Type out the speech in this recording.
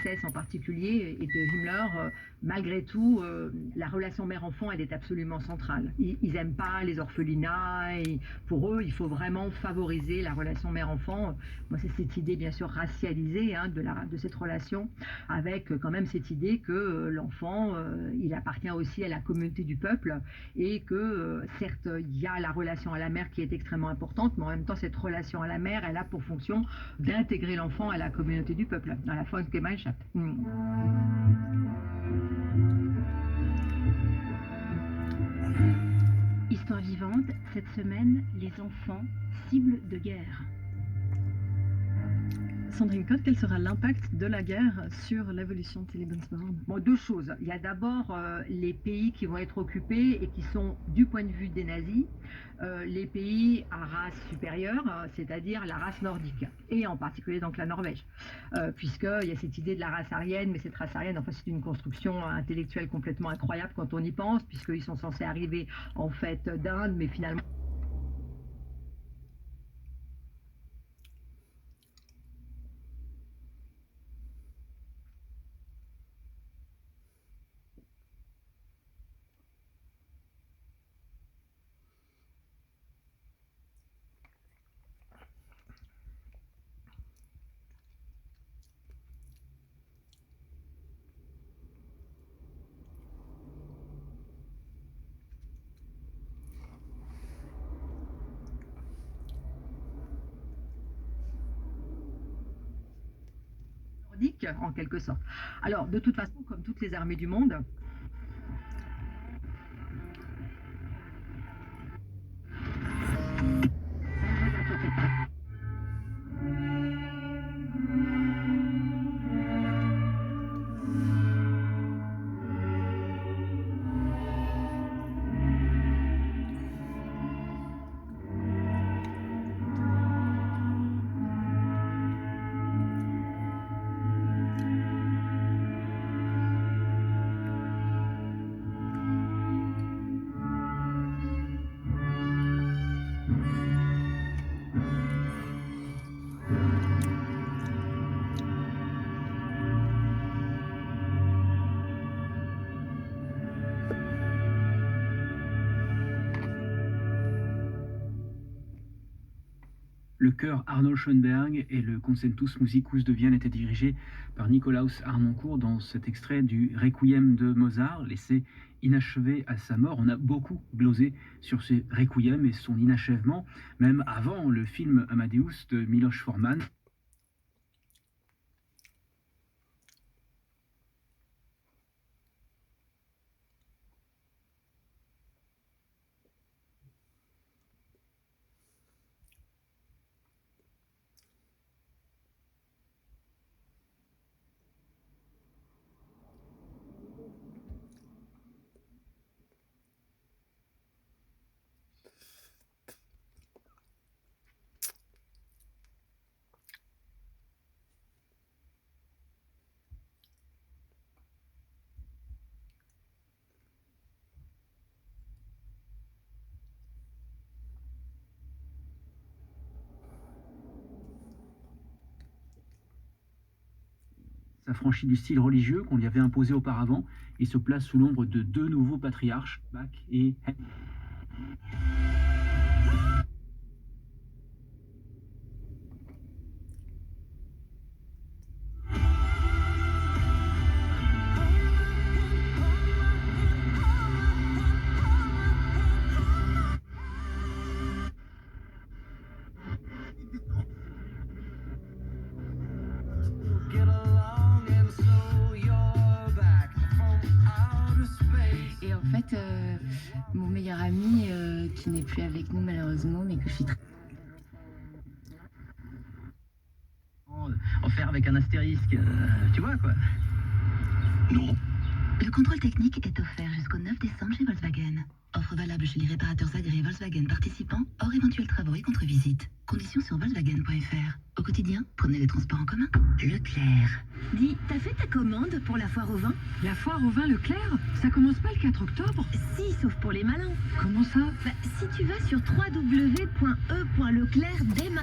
SS en particulier et de Himmler, malgré tout, la relation mère-enfant, elle est absolument centrale. Ils n'aiment pas les orphelinats, et pour eux, il faut vraiment favoriser la relation mère-enfant. Moi, c'est cette idée, bien sûr, racialisée de cette relation, avec quand même cette idée que l'enfant, il appartient aussi à la communauté du peuple, et que, certes, il y a la relation à la mère qui est extrêmement importante, mais en même temps, cette relation à la mère, elle a pour fonction d'intégrer l'enfant à la communauté du peuple, à la Volksgemeinschaft. Histoire vivante, cette semaine, les enfants, cibles de guerre. Sandrine Cotte, quel sera l'impact de la guerre sur l'évolution de ces Lebensborn? Bon, deux choses. Il y a d'abord les pays qui vont être occupés et qui sont, du point de vue des nazis, les pays à race supérieure, c'est-à-dire la race nordique, et en particulier donc la Norvège, puisqu'il y a cette idée de la race aryenne, mais cette race aryenne, enfin, c'est une construction intellectuelle complètement incroyable quand on y pense, puisqu'ils sont censés arriver en fait d'Inde, mais finalement... en quelque sorte. Alors, de toute façon, comme toutes les armées du monde, Le chœur Arnold Schoenberg et le Concertus Musicus de Vienne étaient dirigés par Nikolaus Harnoncourt dans cet extrait du Requiem de Mozart, laissé inachevé à sa mort. On a beaucoup glosé sur ce Requiem et son inachèvement, même avant le film Amadeus de Milos Forman. S'affranchit du style religieux qu'on lui avait imposé auparavant et se place sous l'ombre de deux nouveaux patriarches, Bach et Händel. Et en fait, mon meilleur ami, qui n'est plus avec nous malheureusement, mais que je suis très... Offert avec un astérisque, tu vois quoi. Non. Le contrôle technique est offert jusqu'au 9 décembre chez Volkswagen. Offre valable chez les réparateurs agréés Volkswagen participants, hors éventuels travaux et contre-visites. Conditions sur Volkswagen.fr. Au quotidien, prenez les transports en commun. Leclerc. Dis, t'as fait ta commande pour la foire au vin? La foire au vin Leclerc? Ça commence pas le 4 octobre? Si, sauf pour les malins. Comment ça? Si tu vas sur www.e.leclerc dès maintenant...